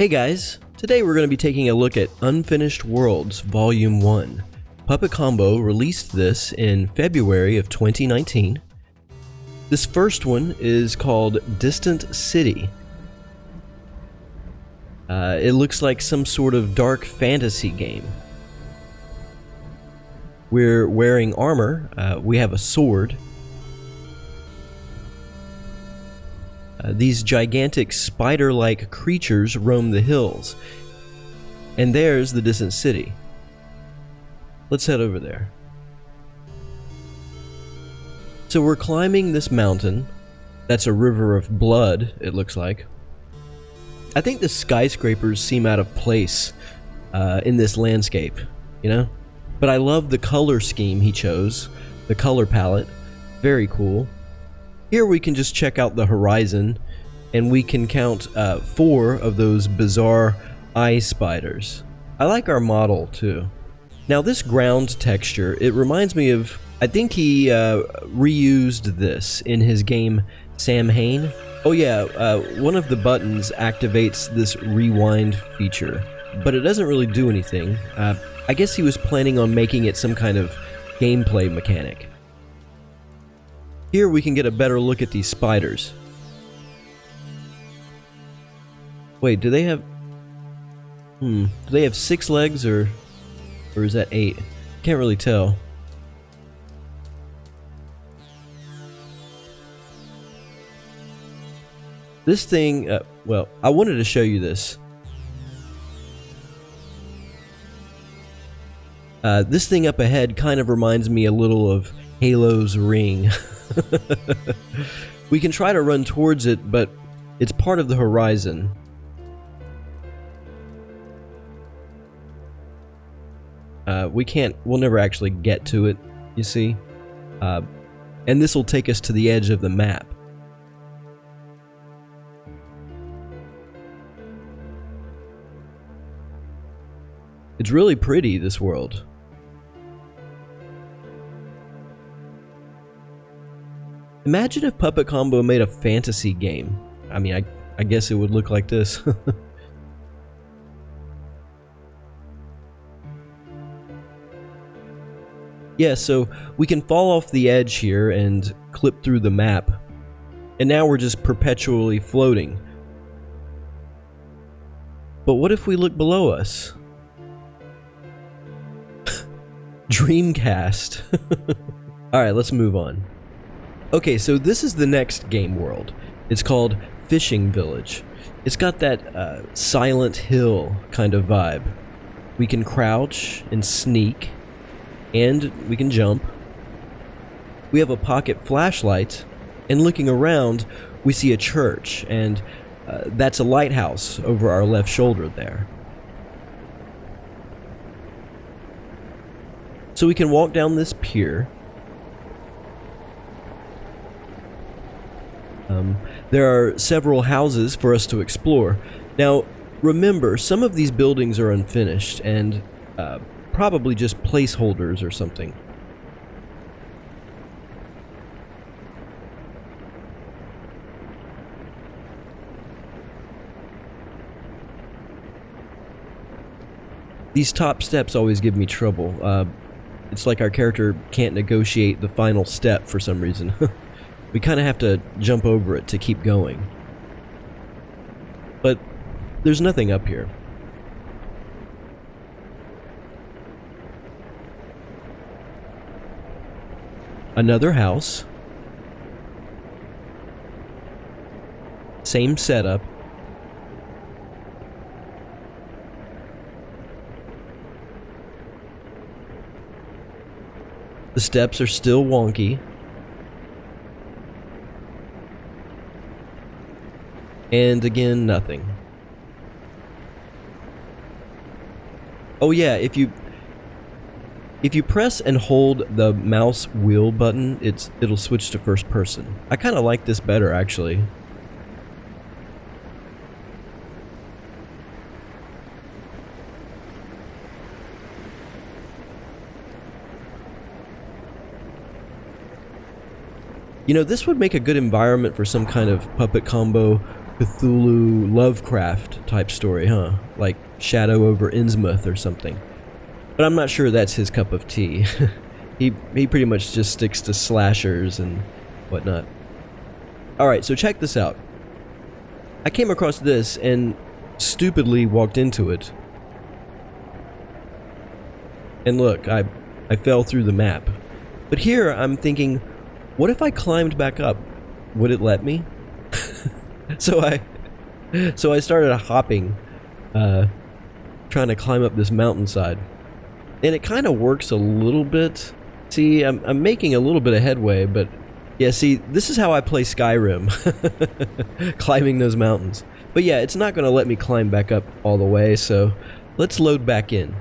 Hey guys, today we're going to be taking a look at Unfinished Worlds Volume 1. Puppet Combo released this in February of 2019. This first one is called Distant City. It looks like some sort of dark fantasy game. We're wearing armor, we have a sword. These gigantic spider-like creatures roam the hills. And there's the distant city. Let's head over there. So we're climbing this mountain. That's a river of blood, it looks like. I think the skyscrapers seem out of place in this landscape, you know? But I love the color scheme he chose, the color palette. Very cool. Here we can just check out the horizon, and we can count 4 of those bizarre eye spiders. I like our model too. Now this ground texture, it reminds me of, I think he reused this in his game Samhain. Oh yeah, one of the buttons activates this rewind feature, but it doesn't really do anything. I guess he was planning on making it some kind of gameplay mechanic. Here we can get a better look at these spiders. Wait, do they have... do they have 6 legs or is that 8? Can't really tell. This thing, well, I wanted to show you this. This thing up ahead kind of reminds me a little of Halo's ring. We can try to run towards it, but it's part of the horizon. We'll never actually get to it, you see. And this will take us to the edge of the map. It's really pretty, this world. Imagine if Puppet Combo made a fantasy game. I mean, I guess it would look like this. Yeah, so we can fall off the edge here and clip through the map. And now we're just perpetually floating. But what if we look below us? Dreamcast. Alright, let's move on. Okay, so this is the next game world. It's called Fishing Village. It's got that Silent Hill kind of vibe. We can crouch and sneak, and we can jump. We have a pocket flashlight, and looking around, we see a church, and that's a lighthouse over our left shoulder there. So we can walk down this pier. There are several houses for us to explore. Now, remember, some of these buildings are unfinished and probably just placeholders or something. These top steps always give me trouble. It's like our character can't negotiate the final step for some reason. We kind of have to jump over it to keep going. But there's nothing up here. Another house. Same setup. The steps are still wonky. And again, nothing. Oh yeah, if you press and hold the mouse wheel button, it'll switch to first person. I kind of like this better, actually. You know, this would make a good environment for some kind of Puppet Combo Cthulhu Lovecraft type story, huh? Like Shadow over Innsmouth or something. But I'm not sure that's his cup of tea. He pretty much just sticks to slashers and whatnot. Alright, so check this out. I came across this and stupidly walked into it. And look, I fell through the map. But here I'm thinking, what if I climbed back up? Would it let me? So I started hopping, trying to climb up this mountainside. And it kind of works a little bit. See, I'm making a little bit of headway, but yeah, see, this is how I play Skyrim. Climbing those mountains. But yeah, it's not going to let me climb back up all the way, so let's load back in.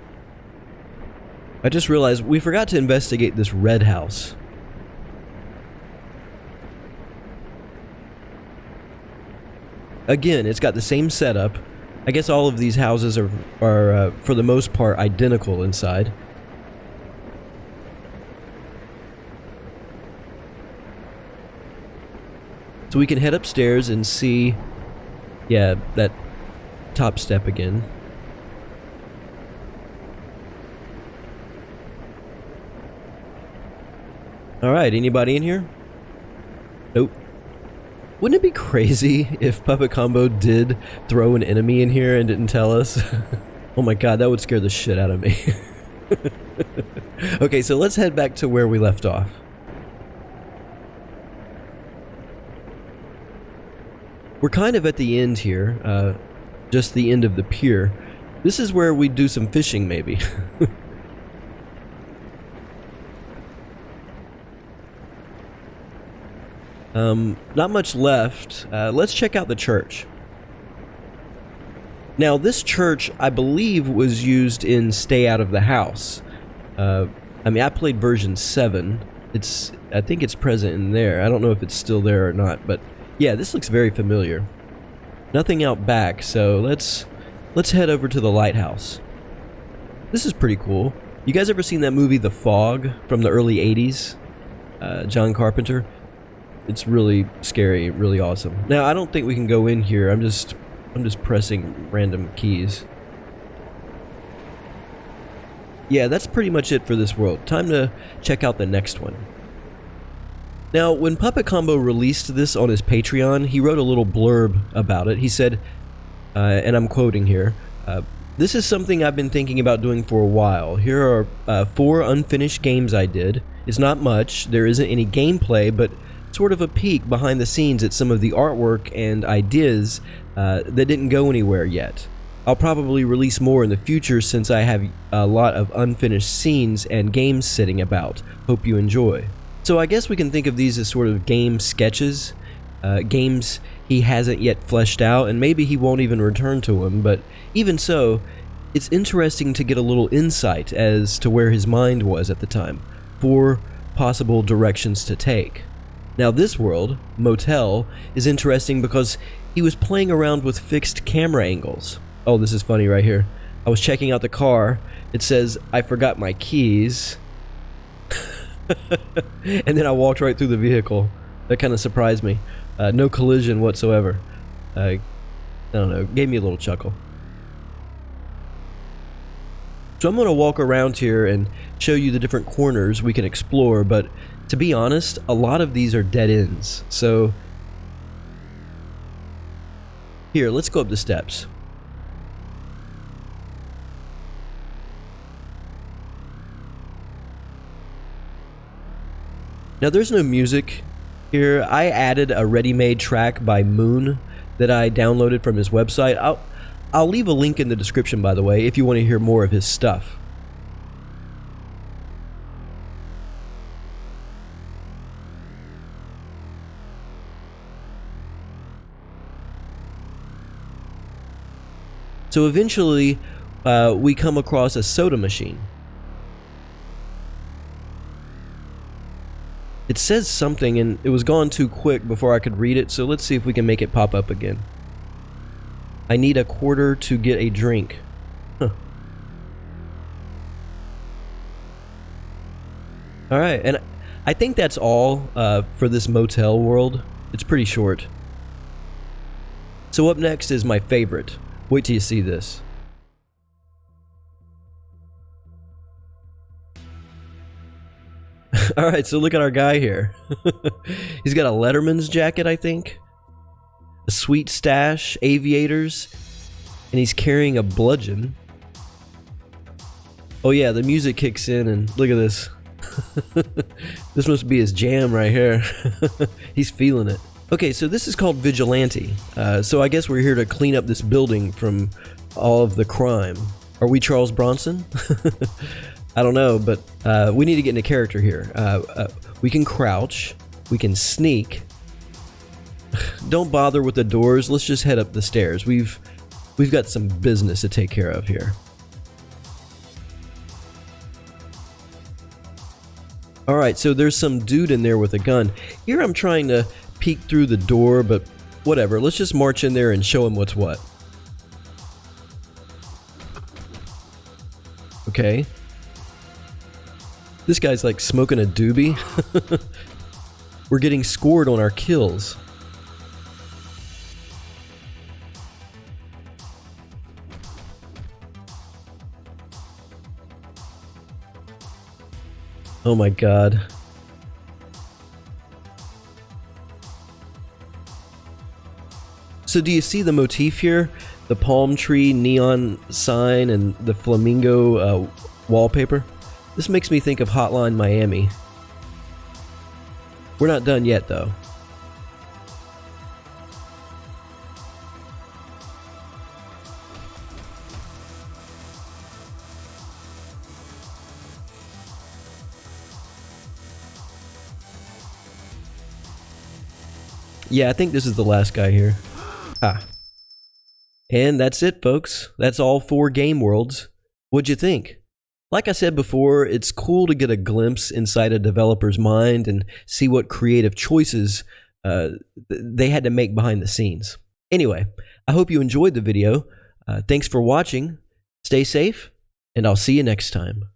I just realized we forgot to investigate this red house. Again, it's got the same setup. I guess all of these houses are for the most part, identical inside. So we can head upstairs and see, yeah, that top step again. Alright, anybody in here? Nope. Wouldn't it be crazy if Puppet Combo did throw an enemy in here and didn't tell us? Oh my god, that would scare the shit out of me. Okay, so let's head back to where we left off. We're kind of at the end here, just the end of the pier. This is where we do some fishing, maybe. Not much left. Let's check out the church. Now, this church, I believe, was used in Stay Out of the House. I mean, I played version 7. I think it's present in there. I don't know if it's still there or not, but yeah, this looks very familiar. Nothing out back, so let's head over to the lighthouse. This is pretty cool. You guys ever seen that movie The Fog from the early 80s? John Carpenter? It's really scary, really awesome. Now, I don't think we can go in here. I'm just pressing random keys. Yeah, that's pretty much it for this world. Time to check out the next one. Now, when Puppet Combo released this on his Patreon, he wrote a little blurb about it. He said, and I'm quoting here, "This is something I've been thinking about doing for a while. Here are 4 unfinished games I did. It's not much, there isn't any gameplay, but sort of a peek behind the scenes at some of the artwork and ideas that didn't go anywhere yet. I'll probably release more in the future since I have a lot of unfinished scenes and games sitting about. Hope you enjoy." So I guess we can think of these as sort of game sketches, games he hasn't yet fleshed out, and maybe he won't even return to them, but even so, it's interesting to get a little insight as to where his mind was at the time, 4 possible directions to take. Now this world, Motel, is interesting because he was playing around with fixed camera angles. Oh, this is funny right here. I was checking out the car. It says, "I forgot my keys." And then I walked right through the vehicle. That kind of surprised me. No collision whatsoever. I don't know, gave me a little chuckle. So I'm going to walk around here and show you the different corners we can explore, but to be honest, a lot of these are dead ends. So here, let's go up the steps. Now there's no music here. I added a ready-made track by Moon that I downloaded from his website. I'll leave a link in the description, by the way, if you want to hear more of his stuff. So eventually, we come across a soda machine. It says something, and it was gone too quick before I could read it, so let's see if we can make it pop up again. I need a quarter to get a drink. Huh. Alright, and I think that's all for this motel world. It's pretty short. So up next is my favorite. Wait till you see this. Alright, so look at our guy here. He's got a Letterman's jacket, I think. A sweet stash, aviators, and he's carrying a bludgeon. Oh yeah, the music kicks in and look at this. This must be his jam right here. He's feeling it. Okay, so this is called Vigilante. So I guess we're here to clean up this building from all of the crime. Are we Charles Bronson? I don't know, but we need to get into character here. We can crouch. We can sneak. Don't bother with the doors. Let's just head up the stairs. We've got some business to take care of here. Alright, so there's some dude in there with a gun. Here I'm trying to peek through the door, but whatever. Let's just march in there and show him what's what. Okay. This guy's like smoking a doobie. We're getting scored on our kills. Oh my god. So do you see the motif here? The palm tree neon sign and the flamingo wallpaper? This makes me think of Hotline Miami. We're not done yet though. Yeah, I think this is the last guy here. Ah. And that's it, folks. That's all 4 game worlds. What'd you think? Like I said before, it's cool to get a glimpse inside a developer's mind and see what creative choices they had to make behind the scenes. Anyway, I hope you enjoyed the video. Thanks for watching. Stay safe, and I'll see you next time.